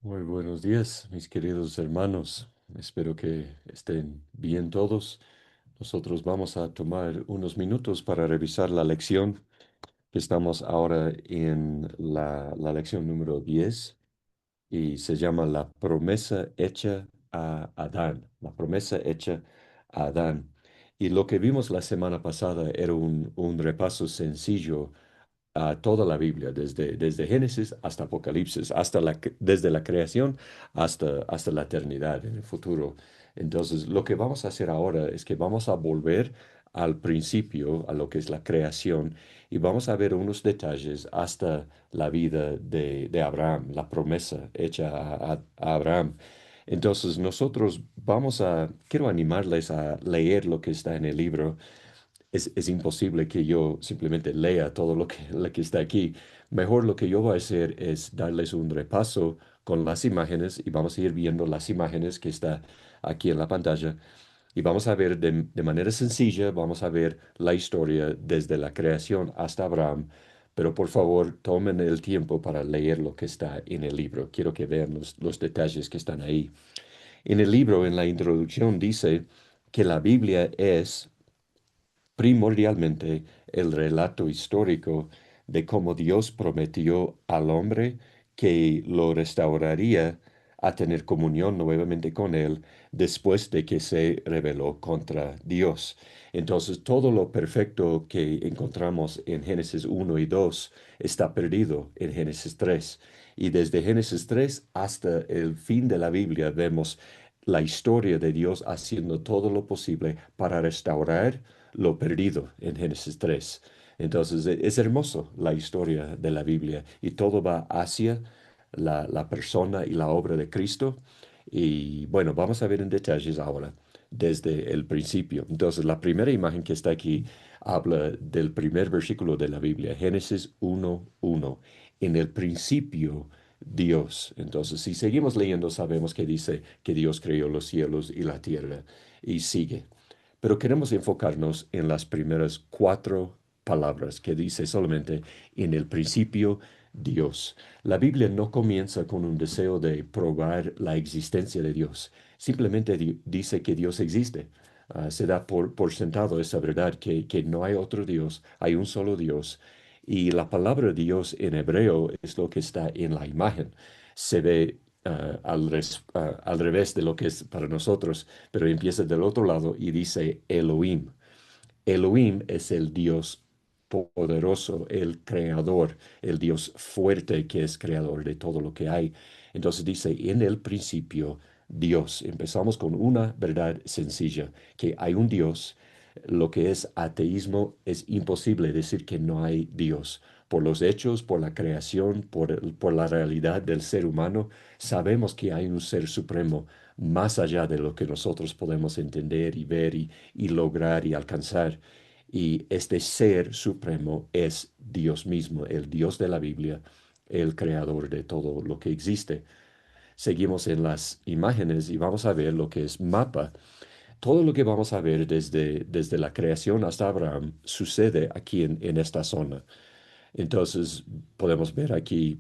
Muy buenos días, mis queridos hermanos. Espero que estén bien todos. Nosotros vamos a tomar unos minutos para revisar la lección. Estamos ahora en la lección número 10 y se llama La promesa hecha a Adán. La promesa hecha a Adán. Y lo que vimos la semana pasada era un repaso sencillo a toda la Biblia, desde Génesis hasta Apocalipsis, desde la creación hasta la eternidad en el futuro. Entonces, lo que vamos a hacer ahora es que vamos a volver al principio, a lo que es la creación, y vamos a ver unos detalles hasta la vida de Abraham, la promesa hecha a Abraham. Entonces, quiero animarles a leer lo que está en el libro. Es imposible que yo simplemente lea todo lo que está aquí. Mejor lo que yo voy a hacer es darles un repaso con las imágenes y vamos a ir viendo las imágenes que está aquí en la pantalla y vamos a ver de manera sencilla, vamos a ver la historia desde la creación hasta Abraham. Pero por favor, tomen el tiempo para leer lo que está en el libro. Quiero que vean los detalles que están ahí. En el libro, en la introducción, dice que la Biblia es primordialmente el relato histórico de cómo Dios prometió al hombre que lo restauraría a tener comunión nuevamente con Él después de que se rebeló contra Dios. Entonces, todo lo perfecto que encontramos en Génesis 1 y 2 está perdido en Génesis 3. Y desde Génesis 3 hasta el fin de la Biblia vemos la historia de Dios haciendo todo lo posible para restaurar lo perdido en Génesis 3. Entonces, es hermoso la historia de la Biblia y todo va hacia la persona y la obra de Cristo. Y bueno, vamos a ver en detalles ahora, desde el principio. Entonces, la primera imagen que está aquí habla del primer versículo de la Biblia, Génesis 1:1. En el principio, Dios. Entonces, si seguimos leyendo, sabemos que dice que Dios creó los cielos y la tierra y sigue. Pero queremos enfocarnos en las primeras cuatro palabras que dice solamente en el principio Dios. La Biblia no comienza con un deseo de probar la existencia de Dios. Simplemente dice que Dios existe. Se da por sentado esa verdad que no hay otro Dios, hay un solo Dios. Y la palabra Dios en hebreo es lo que está en la imagen. Se ve al revés de lo que es para nosotros, pero empieza del otro lado y dice Elohim. Elohim es el Dios poderoso, el creador, el Dios fuerte que es creador de todo lo que hay. Entonces dice, en el principio, Dios. Empezamos con una verdad sencilla, que hay un Dios. Lo que es ateísmo es imposible decir que no hay Dios. Por los hechos, por la creación, por la realidad del ser humano, sabemos que hay un ser supremo más allá de lo que nosotros podemos entender y ver y lograr y alcanzar. Y este ser supremo es Dios mismo, el Dios de la Biblia, el creador de todo lo que existe. Seguimos en las imágenes y vamos a ver lo que es mapa. Todo lo que vamos a ver desde la creación hasta Abraham sucede aquí en esta zona. Entonces podemos ver aquí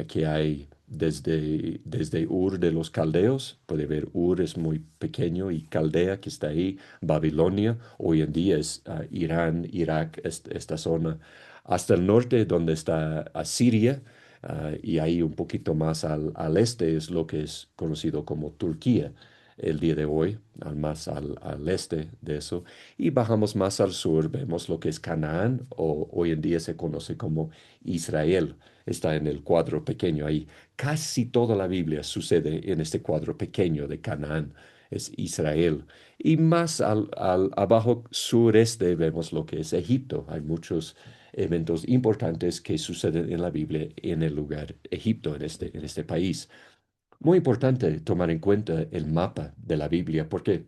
que hay desde Ur de los Caldeos, puede ver Ur es muy pequeño y Caldea que está ahí, Babilonia, hoy en día es Irán, Irak, esta zona, hasta el norte donde está Siria, y ahí un poquito más al este es lo que es conocido como Turquía el día de hoy, al este de eso. Y bajamos más al sur, vemos lo que es Canaán, o hoy en día se conoce como Israel. Está en el cuadro pequeño ahí. Casi toda la Biblia sucede en este cuadro pequeño de Canaán. Es Israel. Y más abajo sureste vemos lo que es Egipto. Hay muchos eventos importantes que suceden en la Biblia en el lugar Egipto, en este país. Muy importante tomar en cuenta el mapa de la Biblia porque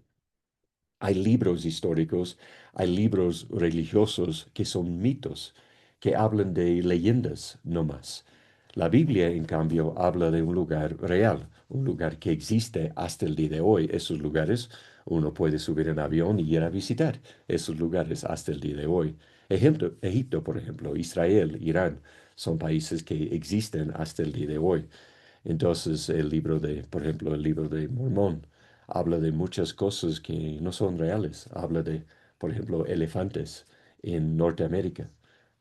hay libros históricos, hay libros religiosos que son mitos, que hablan de leyendas no más. La Biblia, en cambio, habla de un lugar real, un lugar que existe hasta el día de hoy. Esos lugares uno puede subir en avión y ir a visitar esos lugares hasta el día de hoy. Egipto, por ejemplo, Israel, Irán, son países que existen hasta el día de hoy. Entonces, por ejemplo, el libro de Mormón habla de muchas cosas que no son reales. Habla de, por ejemplo, elefantes en Norteamérica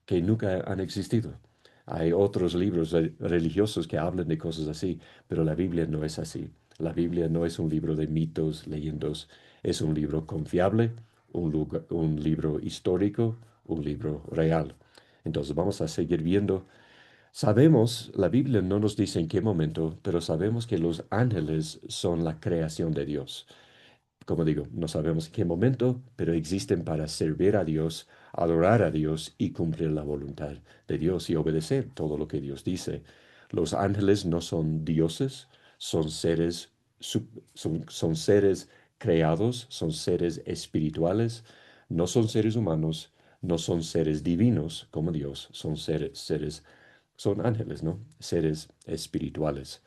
que nunca han existido. Hay otros libros religiosos que hablan de cosas así, pero la Biblia no es así. La Biblia no es un libro de mitos, leyendas, es un libro confiable, un libro histórico, un libro real. Entonces vamos a seguir viendo. Sabemos, la Biblia no nos dice en qué momento, pero sabemos que los ángeles son la creación de Dios. Como digo, no sabemos en qué momento, pero existen para servir a Dios, adorar a Dios y cumplir la voluntad de Dios y obedecer todo lo que Dios dice. Los ángeles no son dioses, son seres, son seres creados, son seres espirituales, no son seres humanos, no son seres divinos como Dios, son son ángeles, ¿no? Seres espirituales.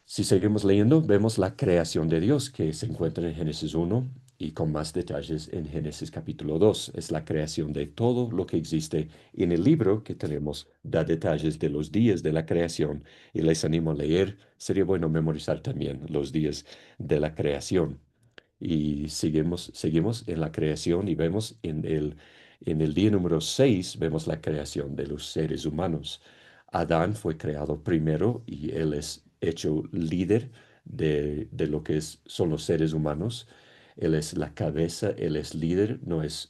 Si seguimos leyendo, vemos la creación de Dios que se encuentra en Génesis 1 y con más detalles en Génesis capítulo 2. Es la creación de todo lo que existe. En el libro que tenemos da detalles de los días de la creación y les animo a leer. Sería bueno memorizar también los días de la creación. Y seguimos en la creación y vemos en el día número 6 vemos la creación de los seres humanos. Adán fue creado primero y él es hecho líder de lo que son los seres humanos. Él es la cabeza, él es líder, no es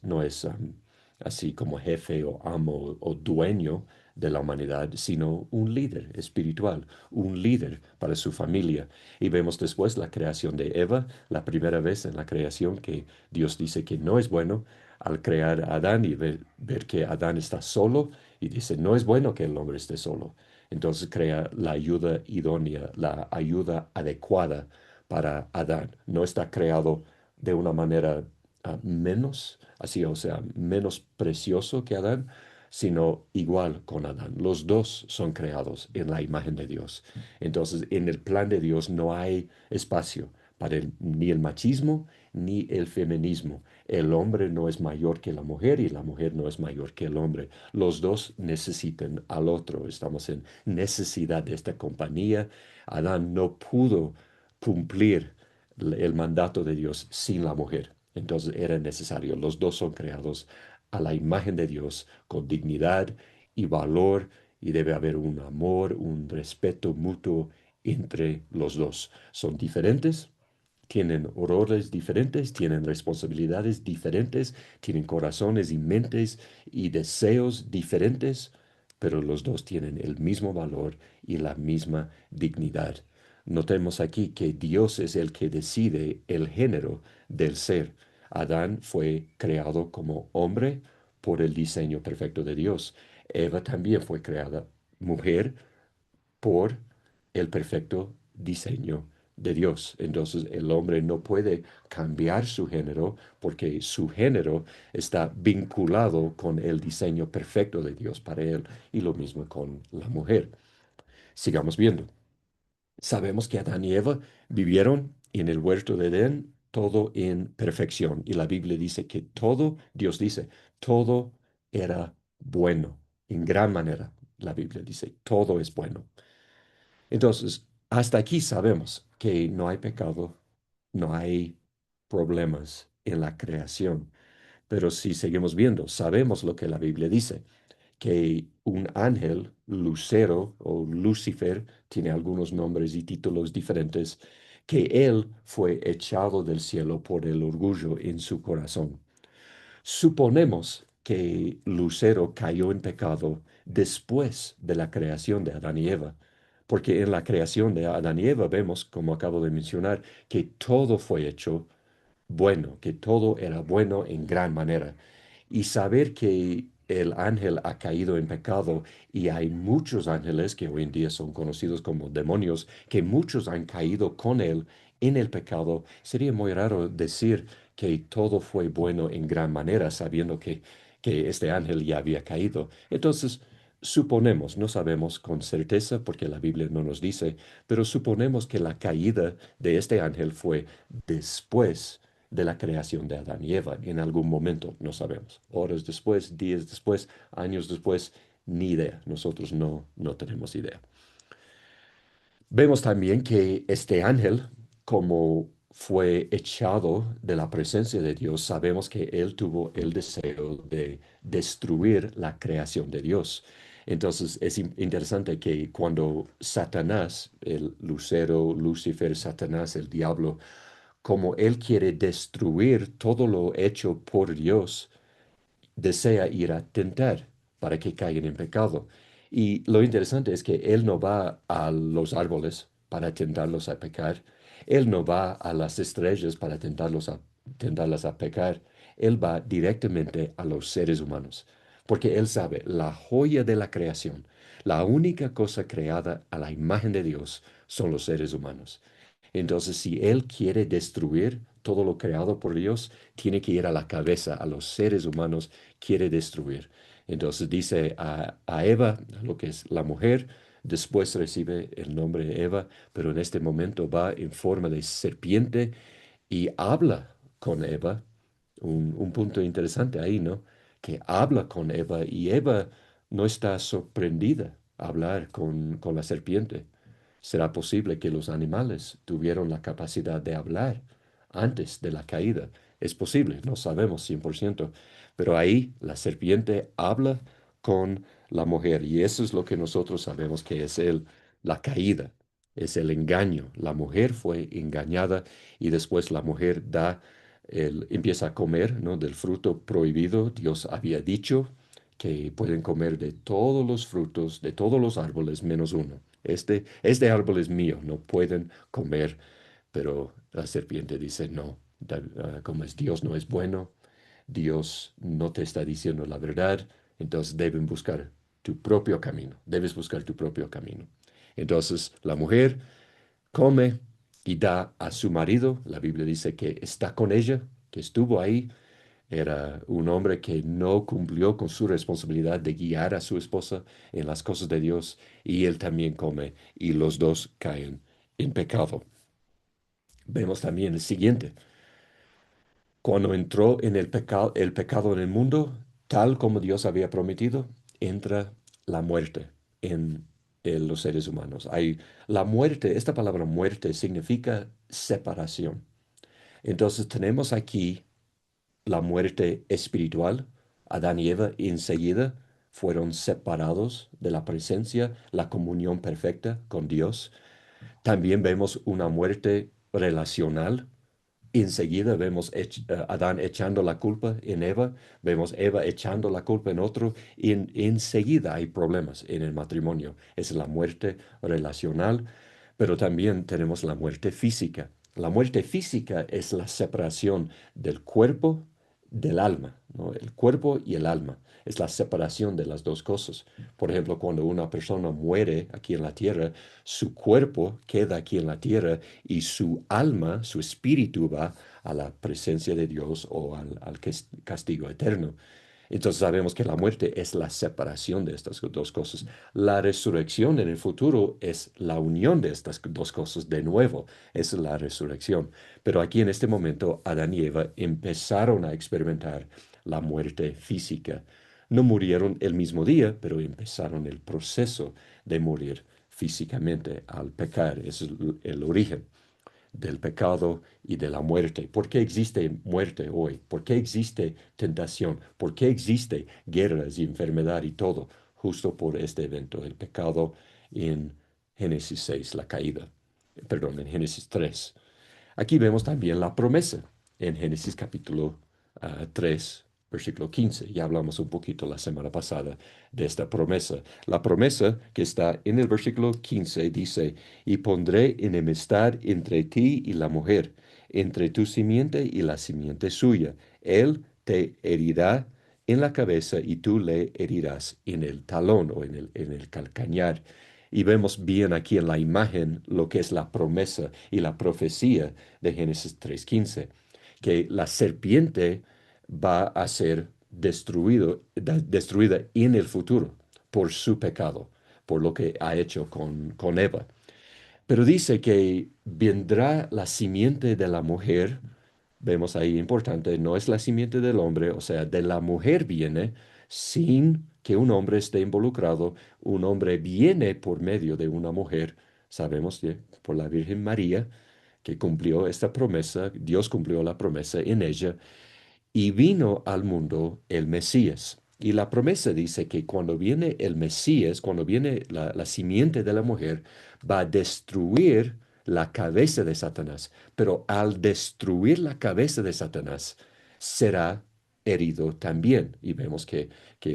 así como jefe o amo o dueño de la humanidad, sino un líder espiritual, un líder para su familia. Y vemos después la creación de Eva, la primera vez en la creación que Dios dice que no es bueno al crear a Adán y ver que Adán está solo y dice, no es bueno que el hombre esté solo. Entonces crea la ayuda idónea, la ayuda adecuada para Adán. No está creado de una manera menos, así, o sea, menos precioso que Adán, sino igual con Adán. Los dos son creados en la imagen de Dios. Entonces, en el plan de Dios no hay espacio para ni el machismo ni el feminismo. El hombre no es mayor que la mujer y la mujer no es mayor que el hombre. Los dos necesitan al otro. Estamos en necesidad de esta compañía. Adán no pudo cumplir el mandato de Dios sin la mujer. Entonces era necesario. Los dos son creados a la imagen de Dios con dignidad y valor y debe haber un amor, un respeto mutuo entre los dos. Son diferentes, tienen roles diferentes, tienen responsabilidades diferentes, tienen corazones y mentes y deseos diferentes, pero los dos tienen el mismo valor y la misma dignidad. Notemos aquí que Dios es el que decide el género del ser. Adán fue creado como hombre por el diseño perfecto de Dios. Eva también fue creada mujer por el perfecto diseño de Dios. Entonces el hombre no puede cambiar su género porque su género está vinculado con el diseño perfecto de Dios para él y lo mismo con la mujer. Sigamos viendo. Sabemos que Adán y Eva vivieron en el huerto de Edén todo en perfección y la Biblia dice que todo, Dios dice, todo era bueno en gran manera. La Biblia dice, todo es bueno. Entonces, hasta aquí sabemos que no hay pecado, no hay problemas en la creación. Pero si seguimos viendo, sabemos lo que la Biblia dice, que un ángel, Lucero o Lucifer, tiene algunos nombres y títulos diferentes, que él fue echado del cielo por el orgullo en su corazón. Suponemos que Lucero cayó en pecado después de la creación de Adán y Eva, porque en la creación de Adán y Eva vemos, como acabo de mencionar, que todo fue hecho bueno, que todo era bueno en gran manera. Y saber que el ángel ha caído en pecado y hay muchos ángeles que hoy en día son conocidos como demonios, que muchos han caído con él en el pecado, sería muy raro decir que todo fue bueno en gran manera sabiendo que este ángel ya había caído. Entonces, suponemos, no sabemos con certeza porque la Biblia no nos dice, pero suponemos que la caída de este ángel fue después de la creación de Adán y Eva. En algún momento, no sabemos. Horas después, días después, años después, ni idea. Nosotros no tenemos idea. Vemos también que este ángel, como fue echado de la presencia de Dios, sabemos que él tuvo el deseo de destruir la creación de Dios. Entonces es interesante que cuando Satanás, el lucero, Lucifer, Satanás, el diablo, como él quiere destruir todo lo hecho por Dios, desea ir a tentar para que caigan en pecado. Y lo interesante es que Él no va a los árboles para tentarlos a pecar. Él no va a las estrellas para tentarlas a pecar. Él va directamente a los seres humanos. Porque Él sabe, la joya de la creación, la única cosa creada a la imagen de Dios son los seres humanos. Entonces, si Él quiere destruir todo lo creado por Dios, tiene que ir a la cabeza, a los seres humanos, quiere destruir. Entonces dice a Eva, lo que es la mujer, después recibe el nombre de Eva, pero en este momento va en forma de serpiente y habla con Eva. Un punto interesante ahí, ¿no? Que habla con Eva y Eva no está sorprendida a hablar con la serpiente. ¿Será posible que los animales tuvieron la capacidad de hablar antes de la caída? Es posible, no sabemos 100%, pero ahí la serpiente habla con la mujer y eso es lo que nosotros sabemos que es la caída, es el engaño. La mujer fue engañada y después la mujer empieza a comer, ¿no? Del fruto prohibido. Dios había dicho que pueden comer de todos los frutos, de todos los árboles, menos uno. Este árbol es mío, no pueden comer, pero la serpiente dice, no, como es Dios no es bueno, Dios no te está diciendo la verdad, entonces deben buscar tu propio camino, debes buscar tu propio camino. Entonces la mujer come y da a su marido, la Biblia dice que está con ella, que estuvo ahí, era un hombre que no cumplió con su responsabilidad de guiar a su esposa en las cosas de Dios y él también come y los dos caen en pecado. Vemos también el siguiente. Cuando entró en el pecado en el mundo, tal como Dios había prometido, entra la muerte en los seres humanos. La muerte, esta palabra muerte significa separación. Entonces tenemos aquí la muerte espiritual. Adán y Eva enseguida fueron separados de la presencia, la comunión perfecta con Dios. También vemos una muerte relacional. Enseguida vemos Adán echando la culpa en Eva, vemos Eva echando la culpa en otro, y enseguida hay problemas en el matrimonio. Es la muerte relacional, pero también tenemos la muerte física. La muerte física es la separación del cuerpo del alma, ¿no? El cuerpo y el alma. Es la separación de las dos cosas. Por ejemplo, cuando una persona muere aquí en la tierra, su cuerpo queda aquí en la tierra y su alma, su espíritu va a la presencia de Dios o al castigo eterno. Entonces sabemos que la muerte es la separación de estas dos cosas. La resurrección en el futuro es la unión de estas dos cosas de nuevo. Esa es la resurrección. Pero aquí en este momento Adán y Eva empezaron a experimentar la muerte física. No murieron el mismo día, pero empezaron el proceso de morir físicamente al pecar. Ese es el origen del pecado y de la muerte. ¿Por qué existe muerte hoy? ¿Por qué existe tentación? ¿Por qué existe guerras y enfermedad y todo? Justo por este evento, el pecado en Génesis 6, la caída. Perdón, en Génesis 3. Aquí vemos también la promesa en Génesis capítulo 3, versículo 15. Ya hablamos un poquito la semana pasada de esta promesa. La promesa que está en el versículo 15 dice, y pondré enemistad entre ti y la mujer, entre tu simiente y la simiente suya. Él te herirá en la cabeza y tú le herirás en el talón o en el calcañar. Y vemos bien aquí en la imagen lo que es la promesa y la profecía de Génesis 3:15, que la serpiente va a ser destruida en el futuro por su pecado, por lo que ha hecho con Eva. Pero dice que vendrá la simiente de la mujer. Vemos ahí importante, no es la simiente del hombre, o sea, de la mujer viene sin que un hombre esté involucrado. Un hombre viene por medio de una mujer, sabemos por la Virgen María, que cumplió esta promesa, Dios cumplió la promesa en ella, y vino al mundo el Mesías. Y la promesa dice que cuando viene el Mesías, cuando viene la simiente de la mujer, va a destruir la cabeza de Satanás. Pero al destruir la cabeza de Satanás, será herido también. Y vemos que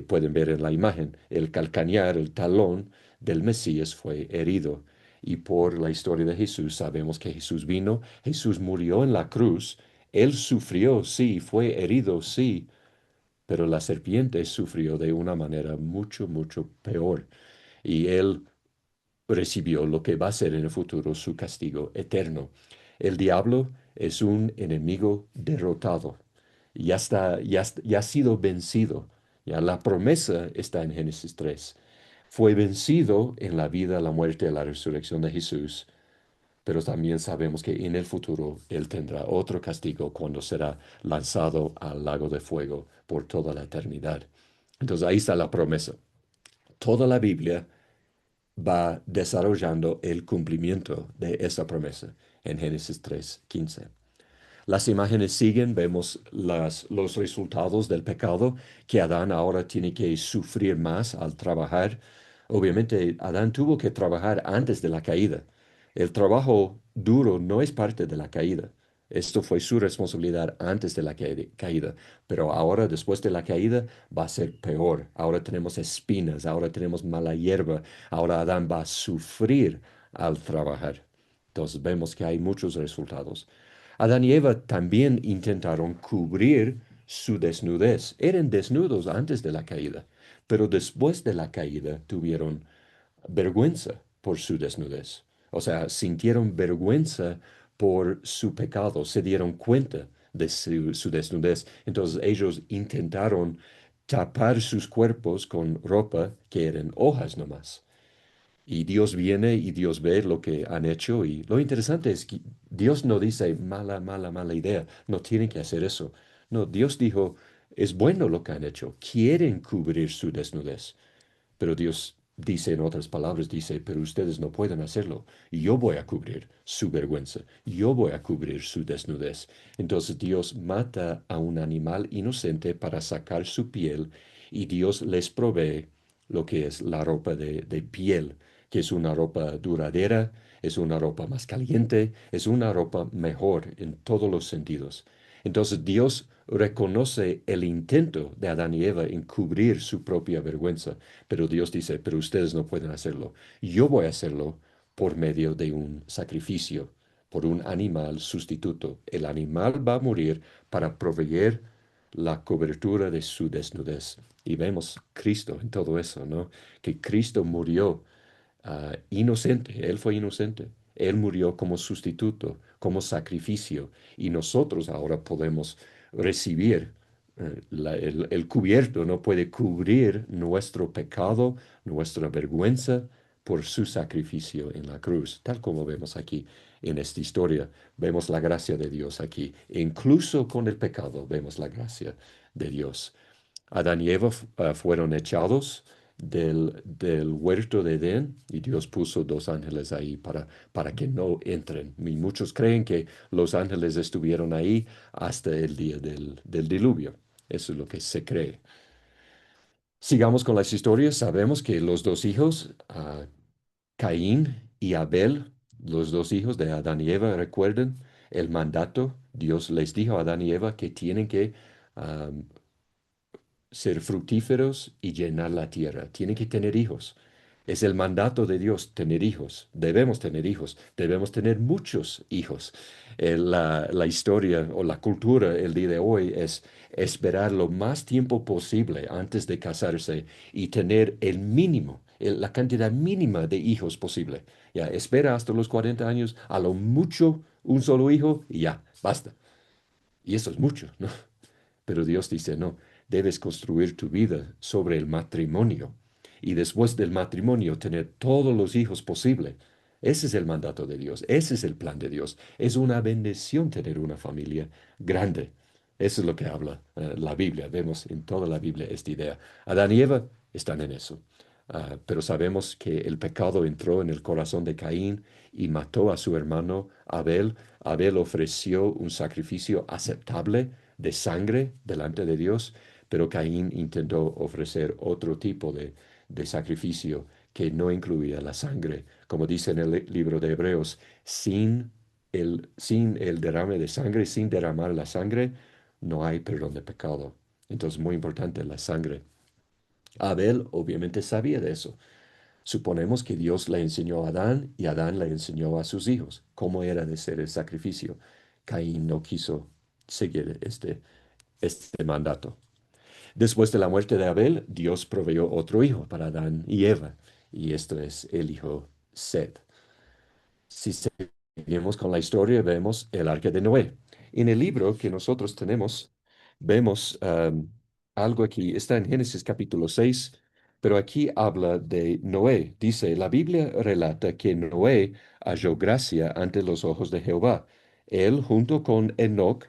pueden ver en la imagen, el calcañar, el talón del Mesías fue herido. Y por la historia de Jesús sabemos que Jesús vino, Jesús murió en la cruz, él sufrió, sí, fue herido, sí, pero la serpiente sufrió de una manera mucho, mucho peor. Y él recibió lo que va a ser en el futuro su castigo eterno. El diablo es un enemigo derrotado. Ya está, ya ha sido vencido. Ya la promesa está en Génesis 3. Fue vencido en la vida, la muerte y la resurrección de Jesús, pero también sabemos que en el futuro Él tendrá otro castigo cuando será lanzado al lago de fuego por toda la eternidad. Entonces ahí está la promesa. Toda la Biblia va desarrollando el cumplimiento de esa promesa en Génesis 3:15. Las imágenes siguen, vemos los resultados del pecado, que Adán ahora tiene que sufrir más al trabajar. Obviamente, Adán tuvo que trabajar antes de la caída. El trabajo duro no es parte de la caída. Esto fue su responsabilidad antes de la caída, pero ahora, después de la caída, va a ser peor. Ahora tenemos espinas, ahora tenemos mala hierba, ahora Adán va a sufrir al trabajar. Entonces vemos que hay muchos resultados. Adán y Eva también intentaron cubrir su desnudez. Eran desnudos antes de la caída, pero después de la caída tuvieron vergüenza por su desnudez. O sea, sintieron vergüenza por su pecado, se dieron cuenta de su desnudez. Entonces ellos intentaron tapar sus cuerpos con ropa que eran hojas nomás. Y Dios viene y Dios ve lo que han hecho. Y lo interesante es que Dios no dice mala, mala, mala idea. No tienen que hacer eso. No, Dios dijo, es bueno lo que han hecho. Quieren cubrir su desnudez. Pero Dios dice en otras palabras, dice, pero ustedes no pueden hacerlo. Yo voy a cubrir su vergüenza. Yo voy a cubrir su desnudez. Entonces Dios mata a un animal inocente para sacar su piel y Dios les provee lo que es la ropa de piel, que es una ropa duradera, es una ropa más caliente, es una ropa mejor en todos los sentidos. Entonces Dios reconoce el intento de Adán y Eva en cubrir su propia vergüenza, pero Dios dice, pero ustedes no pueden hacerlo. Yo voy a hacerlo por medio de un sacrificio, por un animal sustituto. El animal va a morir para proveer la cobertura de su desnudez. Y vemos Cristo en todo eso, ¿no? Que Cristo murió inocente, Él fue inocente. Él murió como sustituto, como sacrificio, y nosotros ahora podemos recibir el cubierto, no puede cubrir nuestro pecado, nuestra vergüenza por su sacrificio en la cruz, tal como vemos aquí en esta historia. Vemos la gracia de Dios aquí. Incluso con el pecado vemos la gracia de Dios. Adán y Eva fueron echados del huerto de Edén y Dios puso dos ángeles ahí para que no entren. Y muchos creen que los ángeles estuvieron ahí hasta el día del diluvio. Eso es lo que se cree. Sigamos con las historias. Sabemos que los dos hijos, Caín y Abel, los dos hijos de Adán y Eva, recuerden el mandato. Dios les dijo a Adán y Eva que tienen que ah, ser fructíferos y llenar la tierra. Tienen que tener hijos. Es el mandato de Dios tener hijos. Debemos tener hijos. Debemos tener muchos hijos. La historia o la cultura el día de hoy es esperar lo más tiempo posible antes de casarse y tener el mínimo, la cantidad mínima de hijos posible. Ya, espera hasta los 40 años, a lo mucho un solo hijo y ya, basta. Y eso es mucho, ¿no? Pero Dios dice, no, debes construir tu vida sobre el matrimonio y después del matrimonio tener todos los hijos posible. Ese es el mandato de Dios, ese es el plan de Dios. Es una bendición tener una familia grande. Eso es lo que habla la Biblia. Vemos en toda la Biblia esta idea. Adán y Eva están en eso. Pero sabemos que el pecado entró en el corazón de Caín y mató a su hermano Abel. Abel ofreció un sacrificio aceptable de sangre delante de Dios, pero Caín intentó ofrecer otro tipo de sacrificio que no incluía la sangre. Como dice en el libro de Hebreos, sin el derrame de sangre, sin derramar la sangre, no hay perdón de pecado. Entonces, muy importante la sangre. Abel obviamente sabía de eso. Suponemos que Dios le enseñó a Adán y Adán le enseñó a sus hijos cómo era de ser el sacrificio. Caín no quiso seguir este mandato. Después de la muerte de Abel, Dios proveyó otro hijo para Adán y Eva, y esto es el hijo Set. Si seguimos con la historia, vemos el arca de Noé. En el libro que nosotros tenemos, vemos algo aquí, está en Génesis capítulo 6, pero aquí habla de Noé. Dice, la Biblia relata que Noé halló gracia ante los ojos de Jehová. Él, junto con Enoc,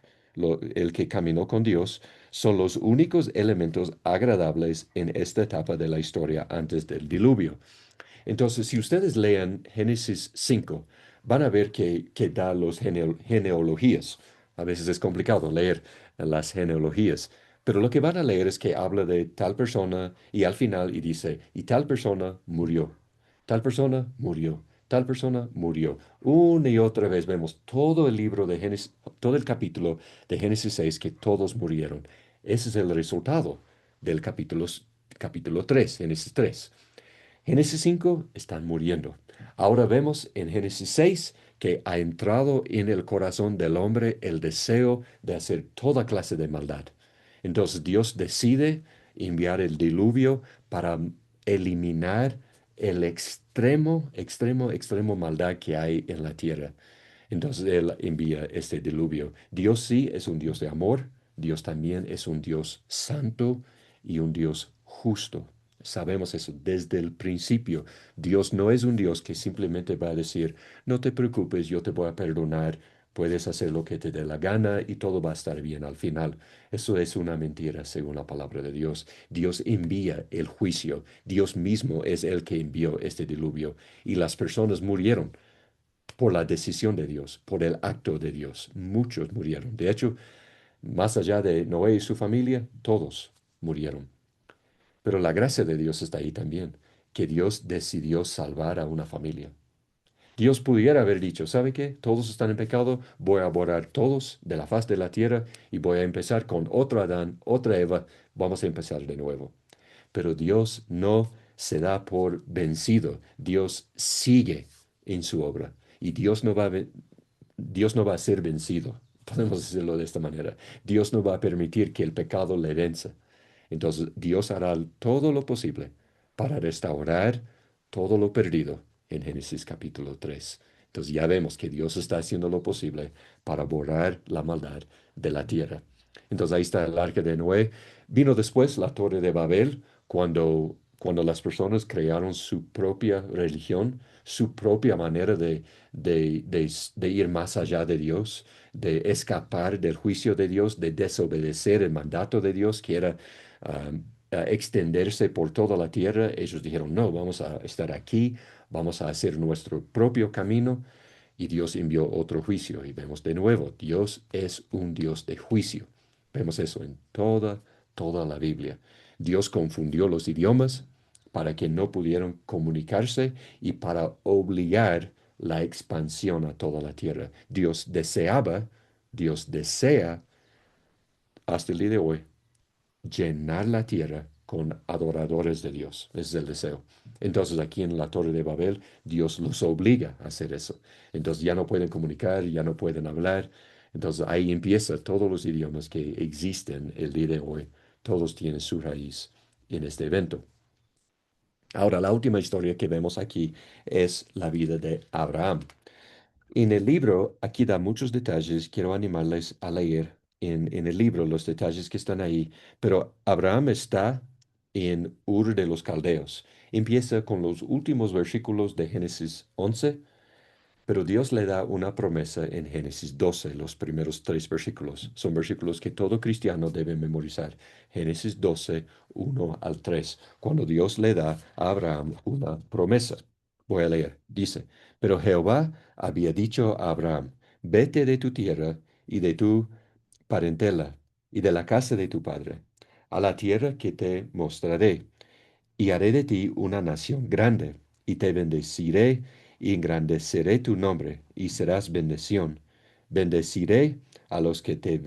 el que caminó con Dios, son los únicos elementos agradables en esta etapa de la historia antes del diluvio. Entonces, si ustedes lean Génesis 5, van a ver que da los genealogías. A veces es complicado leer las genealogías, pero lo que van a leer es que habla de tal persona y al final y dice, y tal persona murió, tal persona murió, tal persona murió. Una y otra vez vemos todo el libro de Génesis, todo el capítulo de Génesis 6 que todos murieron. Ese es el resultado del capítulo 3, Génesis 3. Génesis 5 están muriendo. Ahora vemos en Génesis 6 que ha entrado en el corazón del hombre el deseo de hacer toda clase de maldad. Entonces Dios decide enviar el diluvio para eliminar el extremo maldad que hay en la tierra. Entonces Él envía este diluvio. Dios sí es un Dios de amor, Dios también es un Dios santo y un Dios justo. Sabemos eso desde el principio. Dios no es un Dios que simplemente va a decir, no te preocupes, yo te voy a perdonar, puedes hacer lo que te dé la gana y todo va a estar bien al final. Eso es una mentira según la palabra de Dios. Dios envía el juicio. Dios mismo es el que envió este diluvio y las personas murieron por la decisión de Dios, por el acto de Dios. Muchos murieron. De hecho, más allá de Noé y su familia, todos murieron. Pero la gracia de Dios está ahí también, que Dios decidió salvar a una familia. Dios pudiera haber dicho, ¿sabe qué? Todos están en pecado, voy a borrar todos de la faz de la tierra y voy a empezar con otro Adán, otra Eva, vamos a empezar de nuevo. Pero Dios no se da por vencido, Dios sigue en su obra y Dios no va a ser vencido, podemos decirlo de esta manera. Dios no va a permitir que el pecado le venza. Entonces Dios hará todo lo posible para restaurar todo lo perdido en Génesis capítulo 3. Entonces ya vemos que Dios está haciendo lo posible para borrar la maldad de la tierra. Entonces ahí está el arca de Noé. Vino después la torre de Babel, cuando las personas crearon su propia religión, su propia manera de ir más allá de Dios, de escapar del juicio de Dios, de desobedecer el mandato de Dios, que era extenderse por toda la tierra. Ellos dijeron, no, vamos a estar aquí, vamos a hacer nuestro propio camino. Y Dios envió otro juicio. Y vemos de nuevo, Dios es un Dios de juicio. Vemos eso en toda la Biblia. Dios confundió los idiomas para que no pudieran comunicarse y para obligar la expansión a toda la tierra. Dios desea hasta el día de hoy llenar la tierra con adoradores de Dios. Ese es el deseo. Entonces aquí en la Torre de Babel, Dios los obliga a hacer eso. Entonces ya no pueden comunicar, ya no pueden hablar. Entonces ahí empieza todos los idiomas que existen el día de hoy. Todos tienen su raíz en este evento. Ahora, la última historia que vemos aquí es la vida de Abraham. En el libro, aquí da muchos detalles, quiero animarles a leer en el libro los detalles que están ahí, pero Abraham está en Ur de los Caldeos. Empieza con los últimos versículos de Génesis 11 Pero Dios le da una promesa en Génesis 12, los primeros tres versículos. Son versículos que todo cristiano debe memorizar. Génesis 12, 1 al 3, cuando Dios le da a Abraham una promesa. Voy a leer. Dice, pero Jehová había dicho a Abraham, vete de tu tierra y de tu parentela y de la casa de tu padre, a la tierra que te mostraré y haré de ti una nación grande, y te bendeciré y engrandeceré tu nombre, y serás bendición. Bendeciré a los que te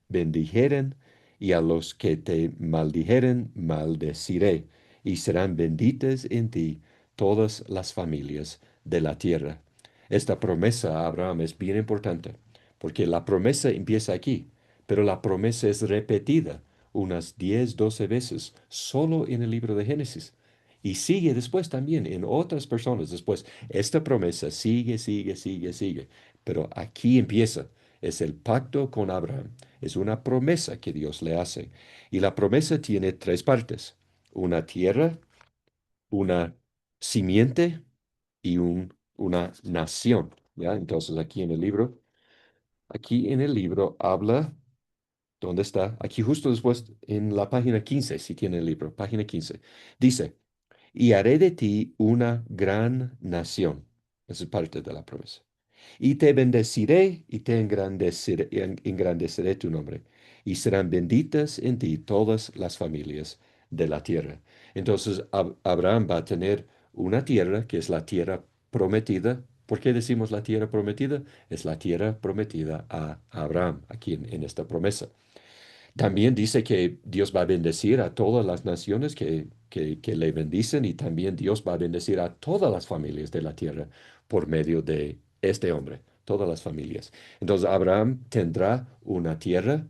bendijeren, y a los que te maldijeren, maldeciré, y serán benditas en ti todas las familias de la tierra. Esta promesa a Abraham es bien importante, porque la promesa empieza aquí, pero la promesa es repetida unas 10, 12 veces solo en el libro de Génesis. Y sigue después también en otras personas. Después, esta promesa sigue, sigue, sigue, sigue. Pero aquí empieza. Es el pacto con Abraham. Es una promesa que Dios le hace. Y la promesa tiene tres partes. Una tierra, una simiente y una nación. ¿Ya? Entonces aquí en el libro habla. ¿Dónde está? Aquí justo después, en la página 15, si tiene el libro, página 15. Dice, y haré de ti una gran nación. Esa es parte de la promesa. Y te bendeciré y te engrandeceré tu nombre. Y serán benditas en ti todas las familias de la tierra. Entonces, Abraham va a tener una tierra que es la tierra prometida. ¿Por qué decimos la tierra prometida? Es la tierra prometida a Abraham, aquí en esta promesa. También dice que Dios va a bendecir a todas las naciones que le bendicen, y también Dios va a bendecir a todas las familias de la tierra por medio de este hombre, todas las familias. Entonces Abraham tendrá una tierra,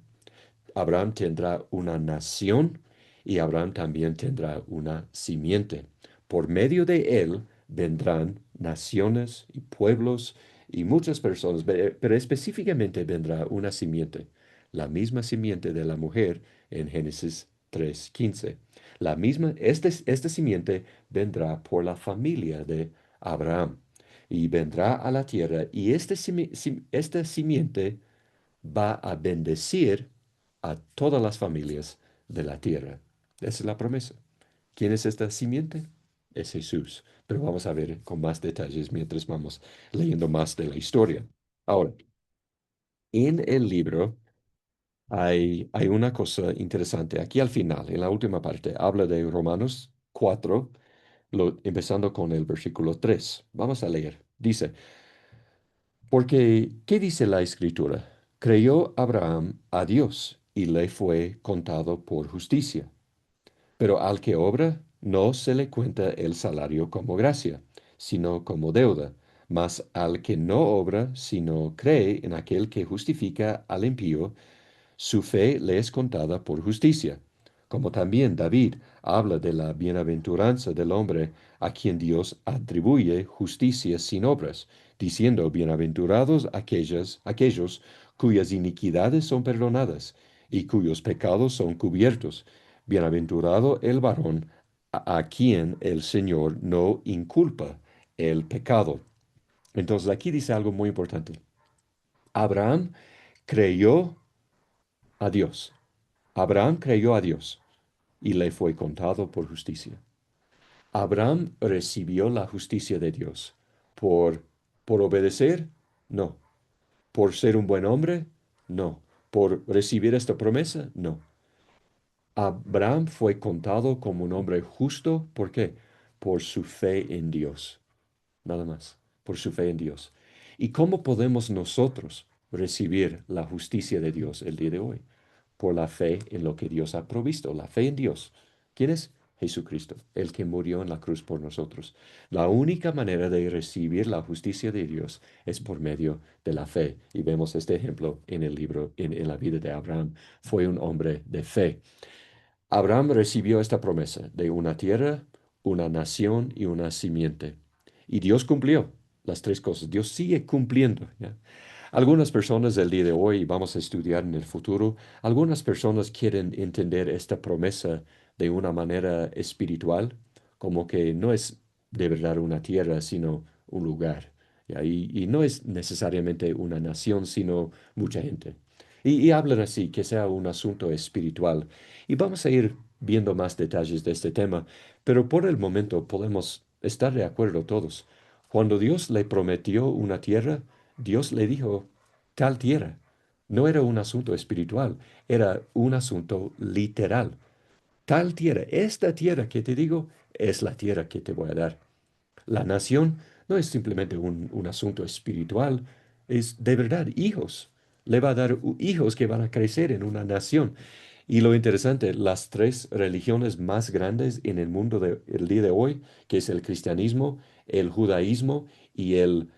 Abraham tendrá una nación, y Abraham también tendrá una simiente. Por medio de él vendrán naciones y pueblos y muchas personas, pero específicamente vendrá una simiente, la misma simiente de la mujer en Génesis 3:15. La misma, esta simiente vendrá por la familia de Abraham y vendrá a la tierra, y esta simiente va a bendecir a todas las familias de la tierra. Esa es la promesa. ¿Quién es esta simiente? Es Jesús. Pero vamos a ver con más detalles mientras vamos leyendo más de la historia. Ahora, en el libro hay una cosa interesante. Aquí al final, en la última parte, habla de Romanos 4, empezando con el versículo 3. Vamos a leer. Dice, porque, ¿qué dice la Escritura? Creyó Abraham a Dios y le fue contado por justicia. Pero al que obra, no se le cuenta el salario como gracia, sino como deuda. Mas al que no obra, sino cree en aquel que justifica al impío, su fe le es contada por justicia. Como también David habla de la bienaventuranza del hombre a quien Dios atribuye justicia sin obras, diciendo, bienaventurados aquellos cuyas iniquidades son perdonadas y cuyos pecados son cubiertos. Bienaventurado el varón a quien el Señor no inculpa el pecado. Entonces aquí dice algo muy importante. Abraham creyó a Dios. Abraham creyó a Dios y le fue contado por justicia. Abraham recibió la justicia de Dios por, por obedecer, no. Por ser un buen hombre, no. Por recibir esta promesa, no. Abraham fue contado como un hombre justo. ¿Por qué? Por su fe en Dios. Nada más. Por su fe en Dios. ¿Y cómo podemos nosotros recibir la justicia de Dios el día de hoy? Por la fe en lo que Dios ha provisto, la fe en Dios. ¿Quién es? Jesucristo, el que murió en la cruz por nosotros. La única manera de recibir la justicia de Dios es por medio de la fe. Y vemos este ejemplo en el libro, en la vida de Abraham. Fue un hombre de fe. Abraham recibió esta promesa de una tierra, una nación y una simiente. Y Dios cumplió las tres cosas. Dios sigue cumpliendo, ¿ya? Algunas personas del día de hoy, vamos a estudiar en el futuro, algunas personas quieren entender esta promesa de una manera espiritual, como que no es de verdad una tierra, sino un lugar. ¿ya? Y no es necesariamente una nación, sino mucha gente. Y hablan así, que sea un asunto espiritual. Y vamos a ir viendo más detalles de este tema, pero por el momento podemos estar de acuerdo todos. Cuando Dios le prometió una tierra, Dios le dijo tal tierra. No era un asunto espiritual, era un asunto literal. Tal tierra, esta tierra que te digo, es la tierra que te voy a dar. La nación no es simplemente un asunto espiritual, es de verdad hijos. Le va a dar hijos que van a crecer en una nación. Y lo interesante, las tres religiones más grandes en el mundo el día de hoy, que es el cristianismo, el judaísmo y el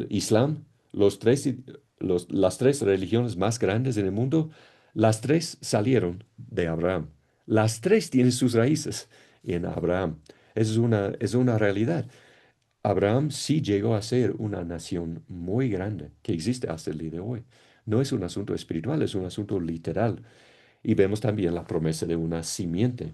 islam, las tres religiones más grandes en el mundo, las tres salieron de Abraham. Las tres tienen sus raíces en Abraham. Es una realidad. Abraham sí llegó a ser una nación muy grande que existe hasta el día de hoy. No es un asunto espiritual, es un asunto literal. Y vemos también la promesa de una simiente.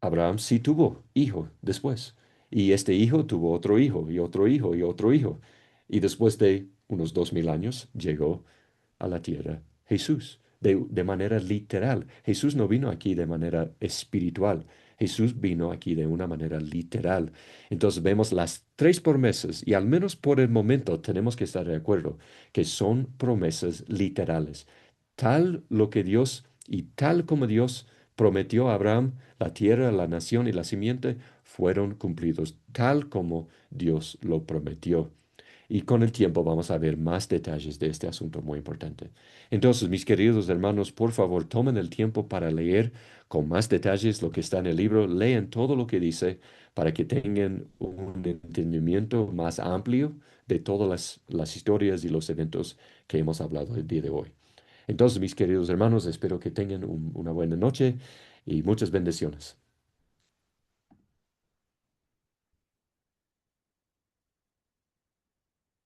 Abraham sí tuvo hijo después. Y este hijo tuvo otro hijo y otro hijo y otro hijo. Y después de unos 2000 años llegó a la tierra Jesús, de manera literal. Jesús no vino aquí de manera espiritual. Jesús vino aquí de una manera literal. Entonces vemos las tres promesas y al menos por el momento tenemos que estar de acuerdo que son promesas literales. Tal lo que Dios y tal como Dios prometió a Abraham, la tierra, la nación y la simiente fueron cumplidos, tal como Dios lo prometió. Y con el tiempo vamos a ver más detalles de este asunto muy importante. Entonces, mis queridos hermanos, por favor, tomen el tiempo para leer con más detalles lo que está en el libro. Lean todo lo que dice para que tengan un entendimiento más amplio de todas las historias y los eventos que hemos hablado el día de hoy. Entonces, mis queridos hermanos, espero que tengan una buena noche y muchas bendiciones.